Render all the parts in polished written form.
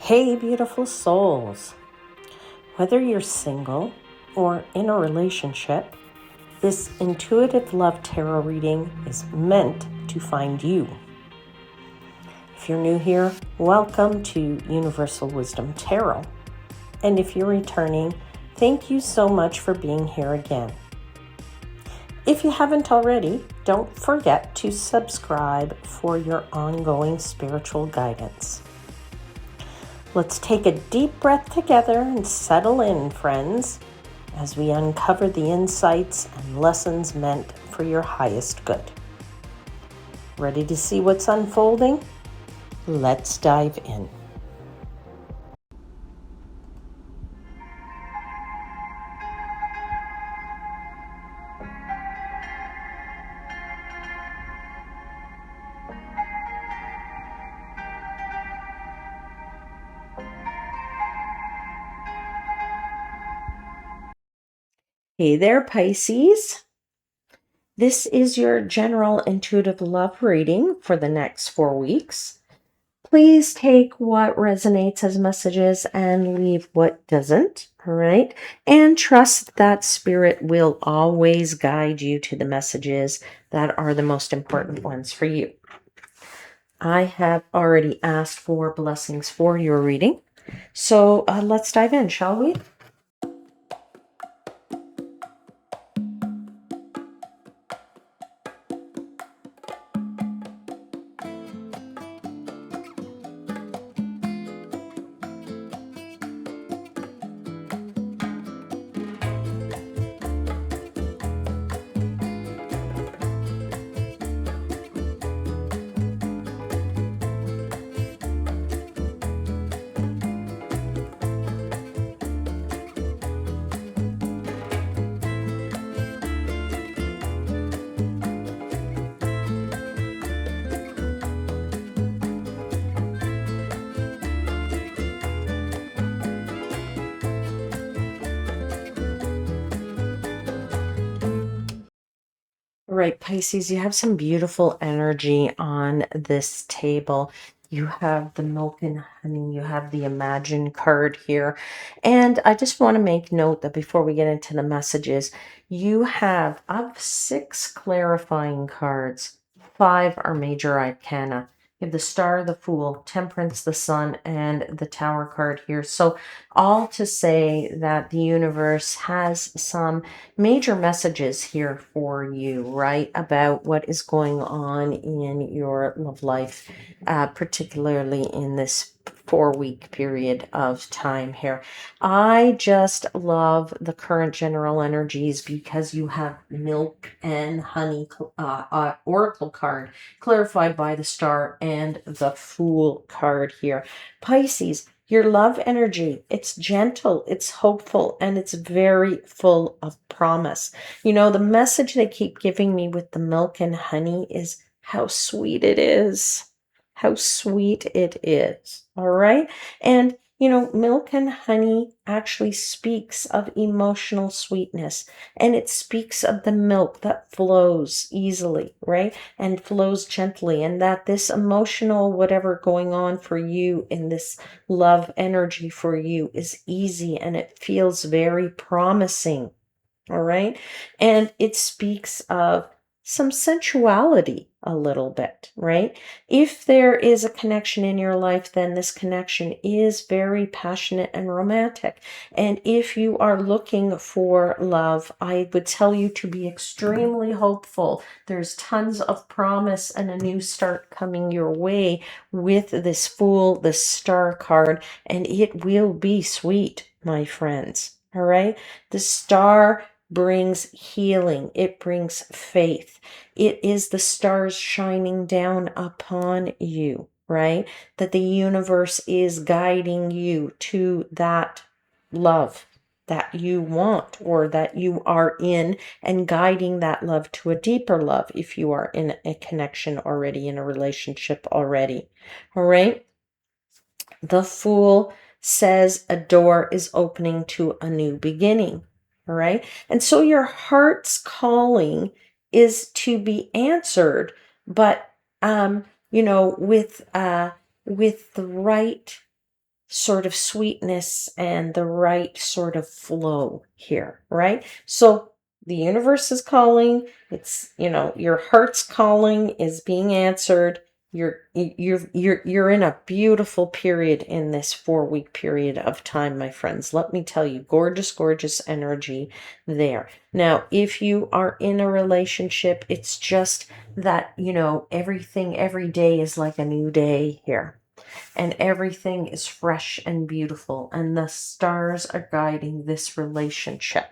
Hey, beautiful souls. Whether you're single or in a relationship, this intuitive love tarot reading is meant to find you. If you're new here, welcome to Universal Wisdom Tarot. And if you're returning, thank you so much for being here again. If you haven't already, don't forget to subscribe for your ongoing spiritual guidance. Let's take a deep breath together and settle in, friends, as we uncover the insights and lessons meant for your highest good. Ready to see what's unfolding? Let's dive in. Hey there, Pisces. This is your general intuitive love reading for the next 4 weeks. Please take what resonates as messages and leave what doesn't, all right? And trust that spirit will always guide you to the messages that are the most important ones for you. I have already asked for blessings for your reading. So let's dive in, shall we? All right, Pisces, you have some beautiful energy on this table. You have the milk and honey, you have the Imagine card here. And I just want to make note that before we get into the messages, you have of 6 clarifying cards, 5 are major arcana. You have the Star, the Fool, Temperance, the Sun, and the Tower card here. So all to say that the universe has some major messages here for you, right? About what is going on in your love life, particularly in this 4-week period of time here. I just love the current general energies because you have milk and honey oracle card clarified by the Star and the Fool card here. Pisces, your love energy, it's gentle, it's hopeful, and it's very full of promise. You know, the message they keep giving me with the milk and honey is how sweet it is. How sweet it is. All right. And, you know, milk and honey actually speaks of emotional sweetness, and it speaks of the milk that flows easily, right? And flows gently, and that this emotional, whatever going on for you in this love energy for you is easy and it feels very promising. All right. And it speaks of some sensuality a little bit, right? If there is a connection in your life, then this connection is very passionate and romantic. And if you are looking for love, I would tell you to be extremely hopeful. There's tons of promise and a new start coming your way with this Fool, this Star card, and it will be sweet, my friends. All right. The Star brings healing. It brings faith. It is the stars shining down upon you, right? That the universe is guiding you to that love that you want or that you are in, and guiding that love to a deeper love if you are in a connection already, in a relationship already. All right. The Fool says a door is opening to a new beginning. All right. And so your heart's calling is to be answered, but with the right sort of sweetness and the right sort of flow here, right? So the universe is calling. It's, your heart's calling is being answered. You're in a beautiful period in this 4-week period of time, my friends. Let me tell you, gorgeous, gorgeous energy there. Now, if you are in a relationship, it's just that, everything every day is like a new day here. And everything is fresh and beautiful, and the stars are guiding this relationship.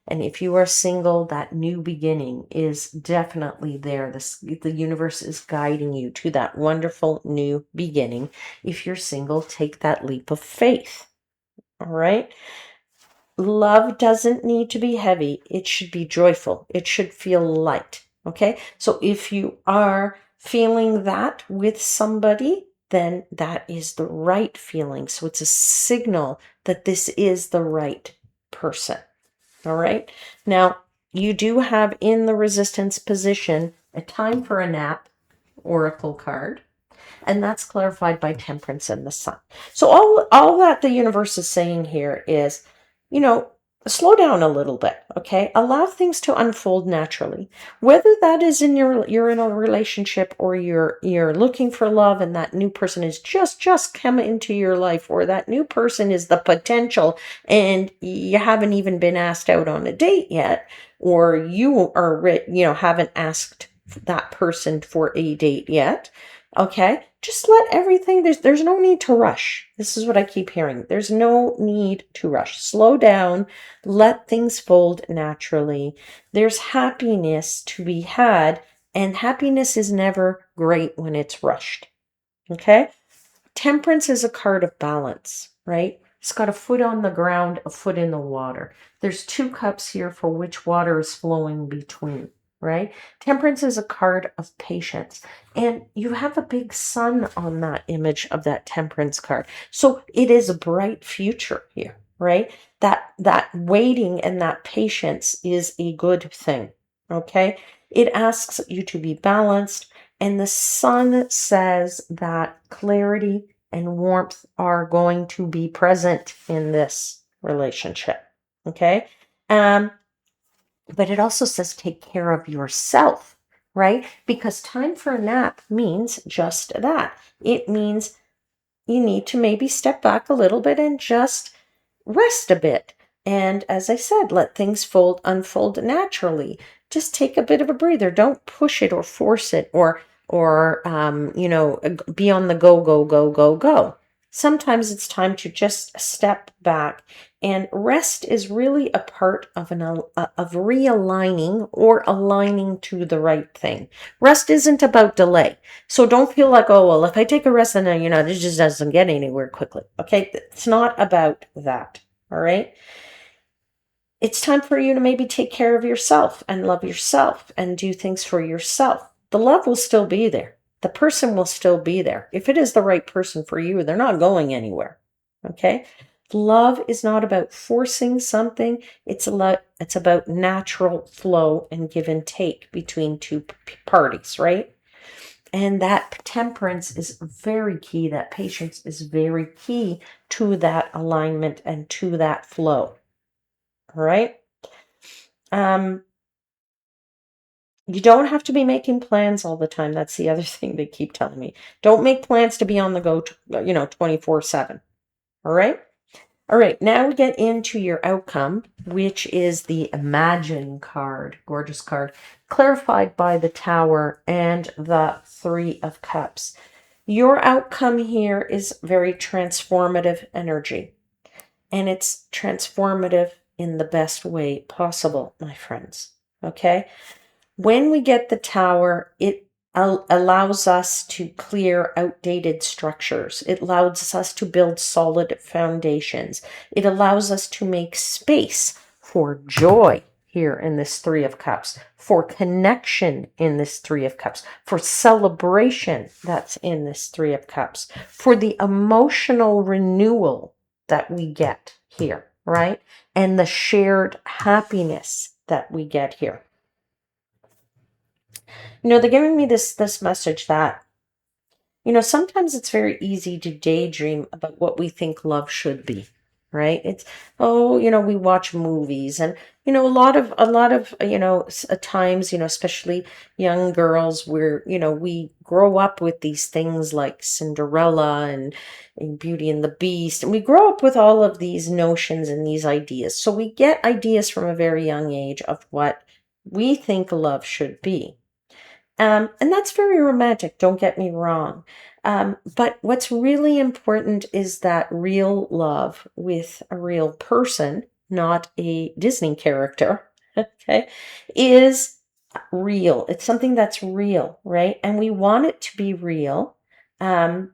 And if you are single, that new beginning is definitely there. The universe is guiding you to that wonderful new beginning. If you're single, take that leap of faith. All right. Love doesn't need to be heavy. It should be joyful. It should feel light. Okay. So if you are feeling that with somebody, then that is the right feeling. So it's a signal that this is the right person. All right. Now, you do have in the resistance position a time for a nap oracle card. And that's clarified by temperance and the sun. So all that the universe is saying here is, you know, slow down a little bit, okay? Allow things to unfold naturally. Whether that is you're in a relationship, or you're looking for love and that new person is just come into your life, or that new person is the potential and you haven't even been asked out on a date yet, or you are haven't asked that person for a date yet. Okay, just let everything, there's no need to rush. This is what I keep hearing. There's no need to rush. Slow down, let things fold naturally. There's happiness to be had, and happiness is never great when it's rushed. Okay? Temperance is a card of balance, right? It's got a foot on the ground, a foot in the water. There's 2 cups here for which water is flowing between, right? Temperance is a card of patience. And you have a big sun on that image of that temperance card. So it is a bright future here, right? That waiting and that patience is a good thing, okay? It asks you to be balanced. And the sun says that clarity and warmth are going to be present in this relationship. Okay. Um, but it also says take care of yourself, right? Because time for a nap means just that. It means you need to maybe step back a little bit and just rest a bit. And as I said, let things unfold naturally. Just take a bit of a breather. Don't push it or force it, or be on the go, go, go, go, go. Sometimes it's time to just step back, and rest is really a part of of realigning or aligning to the right thing. Rest isn't about delay. So don't feel like, oh, well, if I take a rest, then, this just doesn't get anywhere quickly. Okay. It's not about that. All right. It's time for you to maybe take care of yourself and love yourself and do things for yourself. The love will still be there. The person will still be there. If it is the right person for you, they're not going anywhere. Okay. Love is not about forcing something. It's about natural flow and give and take between two parties, right? And that temperance is very key. That patience is very key to that alignment and to that flow. All right. You don't have to be making plans all the time. That's the other thing they keep telling me. Don't make plans to be on the go, 24/7. All right. All right. Now we get into your outcome, which is the Imagine card, gorgeous card, clarified by the Tower and the 3 of Cups. Your outcome here is very transformative energy, and it's transformative in the best way possible, my friends. Okay. When we get the Tower, it allows us to clear outdated structures. It allows us to build solid foundations. It allows us to make space for joy here in this 3 of Cups, for connection in this 3 of Cups, for celebration that's in this 3 of Cups, for the emotional renewal that we get here, right? And the shared happiness that we get here. They're giving me this message that sometimes it's very easy to daydream about what we think love should be, right? It's, oh, we watch movies, and a lot of times, especially young girls, where we grow up with these things like Cinderella and Beauty and the Beast, and we grow up with all of these notions and these ideas. So we get ideas from a very young age of what we think love should be. And that's very romantic, don't get me wrong. But what's really important is that real love with a real person, not a Disney character, okay, is real. It's something that's real, right? And we want it to be real. Um,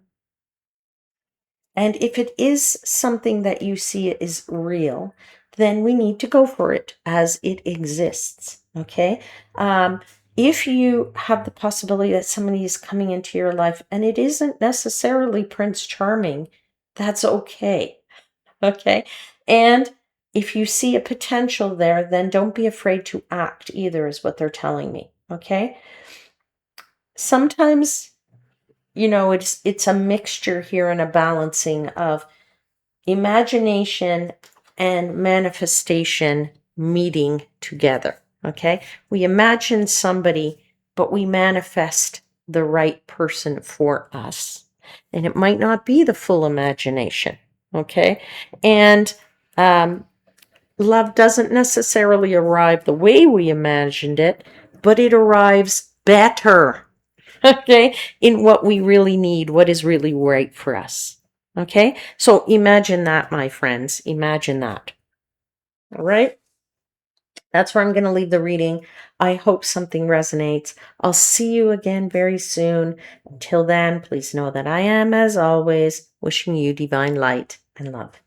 and if it is something that you see is real, then we need to go for it as it exists. Okay. Um, if you have the possibility that somebody is coming into your life and it isn't necessarily Prince Charming, that's okay. Okay. And if you see a potential there, then don't be afraid to act either, is what they're telling me. Okay. Sometimes, it's a mixture here and a balancing of imagination and manifestation meeting together. Okay. We imagine somebody, but we manifest the right person for us. And it might not be the full imagination. Okay. And love doesn't necessarily arrive the way we imagined it, but it arrives better. Okay, in what we really need, what is really right for us. Okay, so imagine that, my friends. Imagine that. All right, that's where I'm going to leave the reading. I hope something resonates. I'll see you again very soon. Until then, please know that I am, as always, wishing you divine light and love.